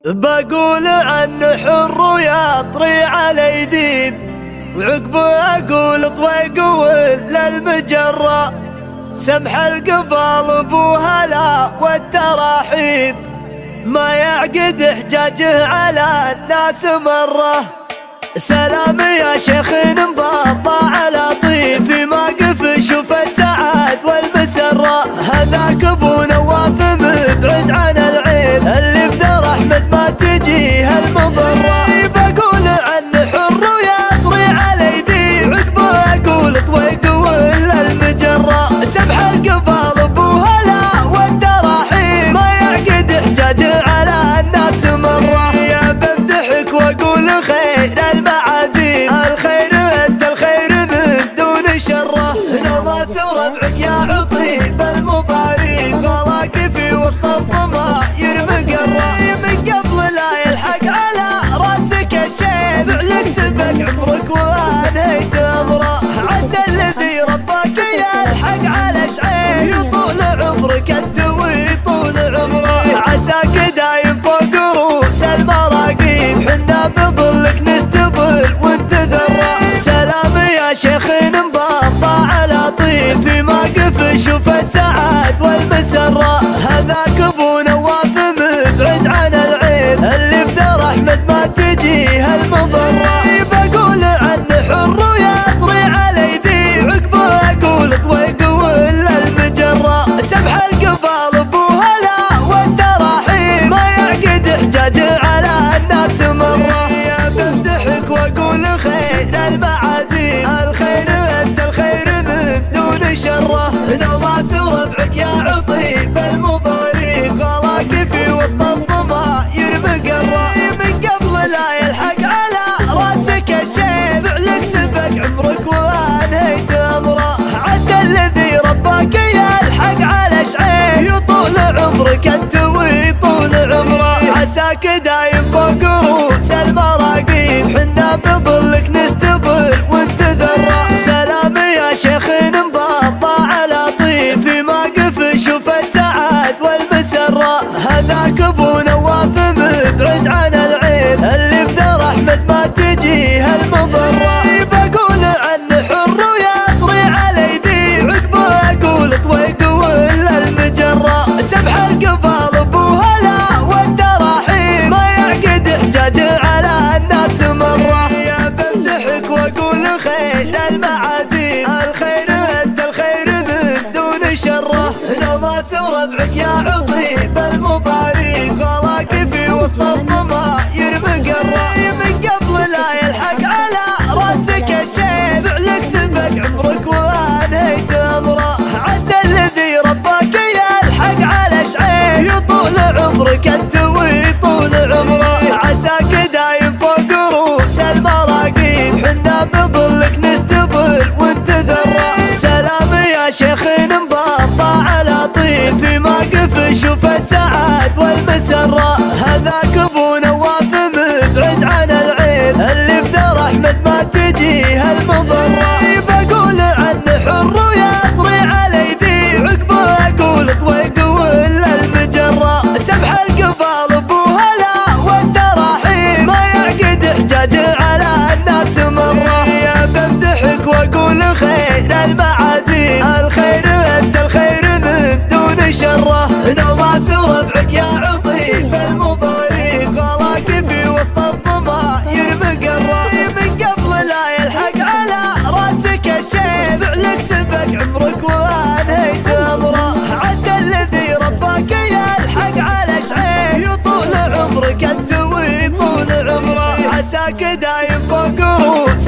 بقول عنه حر ويطري على ذيب، وعقبه اقول طويق ولا المجرة، سمح القفال ابو هلا والتراحيب، ما يعقد حجاجه على الناس مرة. سلام يا شيخ مبطع على طيفي، ما قف شوف السعاد والمسرة، هذاك ابو نواف مبعد عن العيب، اللي بدر احمد ما تجيه المضرة. بقول عنه حر ويطري على ذي، عقبه اقول طويق ولا المجرة، سمح القفال ابو هلا والتراحيب، ما يعقد حجاجه على الناس مرة. يا بمدحك واقول خير المعازيم، الخير انت الخير من دون شره، نواس وربعك يا عطيب المباريك، غلاك في وسط الظما يرمي قره، من قبل لا يلحق على راسك الشيب، فعلك سبق عمرك وانهيت امره، عسى الذي رباك يلحق على شعيب، يطول عمرك انت ويطول عمره، عساك دايم فوق روس المراقيب، حنا بظلك نستظل وانت ذره. سلام يا شيخ مبطع على طيفي، ما قف شوف السعاد والمسرة، هذاك ابو نواف مبعد عن العيب، اللي بدر احمد ما تجيه المضرة. بقول عنه حر ويطري على ذي، عقبه اقول طويق ولا المجرة، سمح القفال ابو هلا والتراحيب، ما يعقد حجاجه على الناس مرة. يا بمدحك واقول خير المعازيم، الخير انت الخير من دون شره، نواس وربعك يا عطيب المباريك، غلاك في وسط الظما يرمي قره، من قبل لا يلحق على راسك الشيب، فعلك سبق عمرك وانهيت امره، عسى الذي رباك يلحق على شعيب، يطول عمرك انت ويطول عمره، عساك دايم فوق روس المراقيب، حنا بظلك نستظل وانت ذره. سلام يا شيخ مبطع على طيفي، ما قف شوف السعاد والمسرة، هذاك ابو نواف مبعد عن العيب، اللي بدر احمد ما تجيه المضرة. بقول عنه حر ويطري على ذي، عقبه اقول طويق ولا المجرة، سمح القفال ابو هلا والتراحيب، ما يعقد حجاجه على الناس مرة. يا بمدحك واقول خير المعازيم، الخير انت الخير من دون شره، نواس وربعك يا عطيب المباريك، غلاك في وسط الظما يرمي قره، من قبل لا يلحق على راسك الشيب، فعلك سبق عمرك وانهيت امره، عسى الذي رباك يلحق على شعيب، يطول عمرك انت ويطول عمره، عساك دايم فوق روس المراقيب، حنا بظلك نستظل وانت ذره. سلام يا شيخ مبطع على طيفي، ما قف شوف السعاد والمسرة، هذاك ابو نواف مبعد عن العيب، اللي بدر احمد ما تجيه المضرة. بقول عنه حر ويطري على ذي، عقبه اقول طويق ولا المجرة، سمح القفال ابو هلا والتراحيب، ما يعقد حجاجه على الناس مرة. يا بمدحك واقول خير المعازيم، الخير انت الخير من دون شره، نواس وربعك يا عطيب المباريك، غلاك في وسط الظما يرمي قره، من قبل لا يلحق على راسك الشيب، فعلك سبق عمرك وانهيت امره، عسى الذي رباك يلحق على شعيب، يطول عمرك انت ويطول عمره، عساك دايم فوق روس